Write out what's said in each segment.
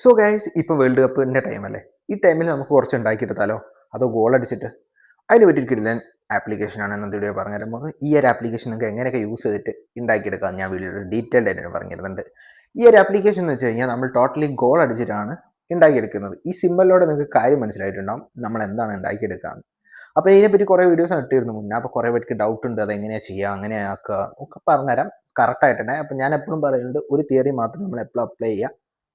So guys ഇപ്പോൾ world കപ്പിൻ്റെ ടൈമല്ലേ. ഈ ടൈമിൽ നമുക്ക് കുറച്ച് ഉണ്ടാക്കിയെടുത്താലോ? അതോ ഗോൾ അടിച്ചിട്ട് അതിന് പറ്റിയിരിക്കില്ല ആപ്ലിക്കേഷനാണ് ഇന്നത്തെ വീഡിയോ പറഞ്ഞു തരാൻ പോകുന്നത്. ഈ ഒരു ആപ്ലിക്കേഷൻ നിങ്ങൾക്ക് എങ്ങനെയൊക്കെ യൂസ് ചെയ്തിട്ട് ഉണ്ടാക്കിയെടുക്കാം ഞാൻ വീഡിയോയിൽ ഡീറ്റെയിൽഡ് ആയിട്ട് പറഞ്ഞു തരുന്നുണ്ട്. ഈ ഒരു ആപ്ലിക്കേഷൻ എന്ന് വെച്ച് കഴിഞ്ഞാൽ നമ്മൾ ടോട്ടലി ഗോൾ അടിച്ചിട്ടാണ് ഉണ്ടാക്കിയെടുക്കുന്നത്. ഈ സിമ്പിളിലൂടെ നിങ്ങൾക്ക് കാര്യം മനസ്സിലായിട്ടുണ്ടാവും നമ്മൾ എന്താണ് ഉണ്ടാക്കിയെടുക്കുക. അപ്പോൾ ഇതിനെപ്പറ്റി കുറേ വീഡിയോസ് ഇട്ടിരുന്നു മുന്നേ. അപ്പോൾ കുറേ പേർക്ക് ഡൗട്ട് ഉണ്ട്, അതെങ്ങനെയാണ് ചെയ്യുക, അങ്ങനെ ആക്കുക ഒക്കെ പറഞ്ഞുതരാം കറക്റ്റായിട്ട് തന്നെ. അപ്പോൾ ഞാൻ എപ്പോഴും പറയുന്നുണ്ട്, ഒരു തിയറി മാത്രം നമ്മൾ എപ്പോഴും അപ്ലൈ ചെയ്യുക.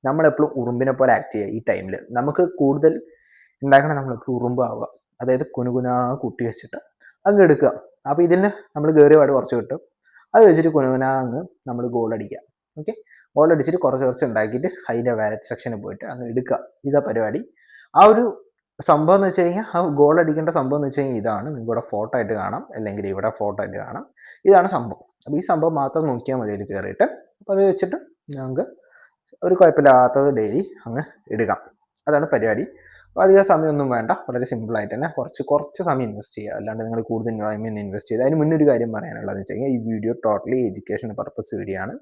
നമ്മളെപ്പോഴും ഉറുമ്പിനെ പോലെ ആക്ട് ചെയ്യുക. ഈ ടൈമിൽ നമുക്ക് കൂടുതൽ ഉണ്ടാക്കണം, നമ്മളെപ്പോഴും ഉറുമ്പാവുക. അതായത് കുനുകുനാ കുട്ടി വെച്ചിട്ട് അങ്ങ് എടുക്കുക. അപ്പോൾ ഇതിൽ നമ്മൾ കയറിയ പാട് കുറച്ച് കിട്ടും. അത് വെച്ചിട്ട് കുനുകുനാ അങ്ങ് നമ്മൾ ഗോൾ അടിക്കുക. ഓക്കെ, ഗോൾ അടിച്ചിട്ട് കുറച്ച് ഉണ്ടാക്കിയിട്ട് അതിൻ്റെ വാലറ്റ് സെക്ഷനിൽ പോയിട്ട് അങ്ങ് എടുക്കുക. ഇതാ പരിപാടി. ആ ഒരു സംഭവം എന്ന് വെച്ച് കഴിഞ്ഞാൽ, ആ ഗോൾ അടിക്കേണ്ട സംഭവം എന്ന് വെച്ച് കഴിഞ്ഞാൽ ഇതാണ്. നിങ്ങൾക്ക് ഇവിടെ ഫോട്ടോ ആയിട്ട് കാണാം, അല്ലെങ്കിൽ ഇവിടെ ഫോട്ടോ ആയിട്ട് കാണാം. ഇതാണ് സംഭവം. അപ്പോൾ ഈ സംഭവം മാത്രം നോക്കിയാൽ മതി അതിൽ കയറിയിട്ട്. അപ്പോൾ അത് വെച്ചിട്ട് ഞങ്ങൾക്ക് ഒരു കുഴപ്പമില്ലാത്തത് ഡെയിലി അങ്ങ് എടുക്കാം. അതാണ് പരിപാടി. അപ്പോൾ അധികം സമയമൊന്നും വേണ്ട, വളരെ സിമ്പിളായിട്ട് തന്നെ കുറച്ച് സമയം ഇൻവെസ്റ്റ് ചെയ്യുക. അല്ലാണ്ട് നിങ്ങൾ കൂടുതൽ സമയം ഇൻവെസ്റ്റ് ചെയ്ത്. അതിന് മുന്നേ ഒരു കാര്യം പറയാനുള്ളതെന്ന് വെച്ച് കഴിഞ്ഞാൽ, ഈ video totally education purpose video ആണ്.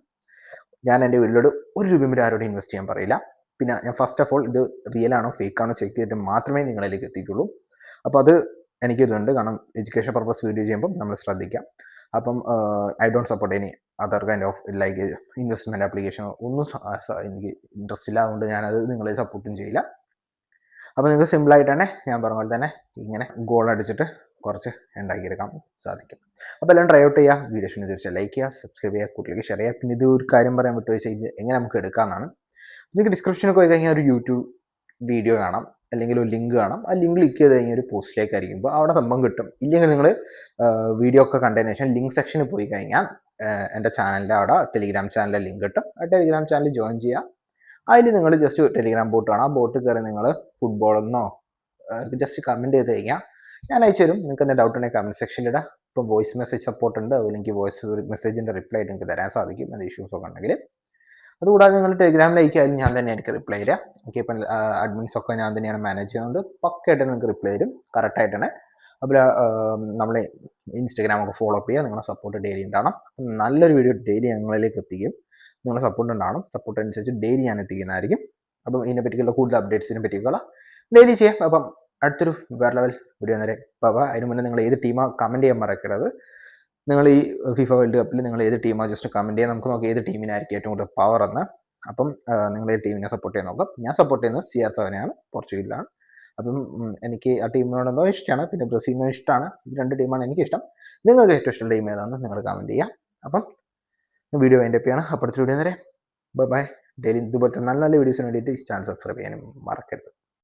ഞാൻ എൻ്റെ വീഡിയോയിൽ ഒരു രൂപയും ആരോടും ഇൻവെസ്റ്റ് ചെയ്യാൻ പറയില്ല. പിന്നെ ഞാൻ ഫസ്റ്റ് ഓഫ് ഓൾ ഇത് റിയൽ ആണോ ഫേക്ക് ആണോ ചെക്ക് ചെയ്തിട്ട് മാത്രമേ നിങ്ങളിലേക്ക് എത്തിക്കുള്ളൂ. അപ്പോൾ അത് എനിക്കിതുണ്ട്, കാരണം എഡ്യൂക്കേഷൻ പർപ്പസ് വീഡിയോ ചെയ്യുമ്പോൾ നമ്മൾ ശ്രദ്ധിക്കാം. അപ്പം I don't support any other kind of like investment application ഒന്നും എനിക്ക് ഇൻട്രസ്റ്റ് ഇല്ല. അതുകൊണ്ട് ഞാനത് നിങ്ങളെ സപ്പോർട്ടും ചെയ്യില്ല. അപ്പോൾ നിങ്ങൾക്ക് സിമ്പിളായിട്ട് തന്നെ ഞാൻ പറഞ്ഞ പോലെ തന്നെ ഇങ്ങനെ ഗോൾ അടിച്ചിട്ട് കുറച്ച് ഉണ്ടാക്കിയെടുക്കാൻ സാധിക്കും. അപ്പോൾ എല്ലാം ട്രൈ ഔട്ട് ചെയ്യുക. വീഡിയോ ഇഷ്ടം തീർച്ചയായും ലൈക്ക് ചെയ്യുക, സബ്സ്ക്രൈബ് ചെയ്യുക, കൂട്ടിലേക്ക് ഷെയർ ചെയ്യുക. പിന്നെ ഇത് ഒരു കാര്യം പറയാൻ വിട്ടു വെച്ചാൽ, ഇത് എങ്ങനെ നമുക്ക് എടുക്കാമെന്നാണ്. നിങ്ങൾക്ക് ഡിസ്ക്രിപ്ഷനിൽ പോയി കഴിഞ്ഞാൽ ഒരു യൂട്യൂബ് വീഡിയോ കാണാം, അല്ലെങ്കിൽ ഒരു ലിങ്ക് കാണാം. ആ ലിങ്ക് ക്ലിക്ക് ചെയ്ത് കഴിഞ്ഞാൽ ഒരു പോസ്റ്റിലേക്ക് ആയിരിക്കുമ്പോൾ അവിടെ സംഭവം കിട്ടും. ഇല്ലെങ്കിൽ നിങ്ങൾ വീഡിയോ ഒക്കെ കണ്ടതിന് ശേഷം ലിങ്ക് സെക്ഷനിൽ പോയി കഴിഞ്ഞാൽ എൻ്റെ ചാനലിൻ്റെ അവിടെ ടെലിഗ്രാം ചാനലിൻ്റെ ലിങ്ക് കിട്ടും. ആ ടെലിഗ്രാം ചാനൽ ജോയിൻ ചെയ്യുക. അതിൽ നിങ്ങൾ ജസ്റ്റ് ടെലിഗ്രാം ബോട്ട് കാണാം. ആ ബോട്ട് കയറി നിങ്ങൾ ഫുട്ബോളെന്നോ ജസ്റ്റ് കമൻറ്റ് ചെയ്ത് കഴിഞ്ഞാൽ ഞാൻ അയച്ചു തരും. നിങ്ങൾക്ക് എന്താ ഡൗട്ട് ഉണ്ടെങ്കിൽ കമൻറ്റ് സെക്ഷനിൽ ഇടാം. ഇപ്പോൾ വോയിസ് മെസ്സേജ് സപ്പോർട്ട് ഉണ്ട്, അല്ലെങ്കിൽ വോയിസ് മെസ്സേജിൻ്റെ റിപ്ലൈ ആയിട്ട് നിങ്ങൾക്ക് തരാൻ സാധിക്കും, അത് ഇഷ്യൂസ് ഒക്കെ ഉണ്ടെങ്കിൽ. അതുകൂടാതെ നിങ്ങൾ ടെലിഗ്രാമിലേക്ക് ആയാലും ഞാൻ തന്നെയായിരിക്കും റിപ്ലൈ തരിക. ഓക്കെ, ഇപ്പം അഡ്മിൻസ് ഒക്കെ ഞാൻ തന്നെയാണ് മാനേജ് ചെയ്യുന്നത്. പക്കയായിട്ട് നിങ്ങൾക്ക് റിപ്ലൈ തരും കറക്റ്റായിട്ട് തന്നെ. അപ്പോൾ നമ്മൾ ഇൻസ്റ്റാഗ്രാമൊക്കെ ഫോളോ അപ്പ് ചെയ്യുക. നിങ്ങളുടെ സപ്പോർട്ട് ഡെയിലി ഉണ്ടാവണം. നല്ലൊരു വീഡിയോ ഡെയിലി ഞങ്ങളിലേക്ക് എത്തിക്കും. നിങ്ങളുടെ സപ്പോർട്ട് ഉണ്ടാവണം. സപ്പോർട്ട് അനുസരിച്ച് ഡെയിലി ഞാൻ എത്തിക്കുന്നതായിരിക്കും. അപ്പം ഇതിനെ പറ്റിയുള്ള കൂടുതൽ അപ്ഡേറ്റ്സിനെ പറ്റിയുള്ള ഡെയിലി ചെയ്യാം. അപ്പം അടുത്തൊരു വേറെ ലെവൽ വീഡിയോ നേരെ അപ്പോൾ അതിന് മുന്നേ നിങ്ങൾ ഏത് ടീമാണ് കമൻറ്റ് ചെയ്യാൻ മറക്കരുത്. നിങ്ങൾ ഈ ഫിഫ വേൾഡ് കപ്പിൽ നിങ്ങൾ ഏത് ടീമാണ് ജസ്റ്റ് കമൻറ്റ് ചെയ്യാൻ. നമുക്ക് നോക്കാം ഏത് ടീമിനായിരിക്കും ഏറ്റവും കൂടുതൽ പവർ എന്ന്. അപ്പം നിങ്ങൾ ഏത് ടീമിനെ സപ്പോർട്ട് ചെയ്യാൻ നോക്കാം. ഞാൻ സപ്പോർട്ട് ചെയ്യുന്നത് CR7നെയാണ്, പോർച്ചുഗലിലാണ്. അപ്പം എനിക്ക് ആ ടീമിനോടെന്തോ ഇഷ്ടമാണ്. പിന്നെ ബ്രസീലിനും ഇഷ്ടമാണ്. ഇത് രണ്ട് ടീമാണ് എനിക്കിഷ്ടം. നിങ്ങൾക്ക് ഏറ്റവും ഇഷ്ടമുള്ള ടീം ഏതാണെന്ന് നിങ്ങൾ കമൻറ്റ് ചെയ്യാം. അപ്പം വീഡിയോ വൈൻഡപ്പ് ചെയ്യണം. അപ്പോഴത്തെ വീഡിയോ നേരെ ബൈ. ഡെയിലി ഇതുപോലത്തെ നല്ല നല്ല വീഡിയോസിന് വേണ്ടിയിട്ട് ഈ ചാനൽ സബ്സ്ക്രൈബ് ചെയ്യാനും മറക്കരുത്.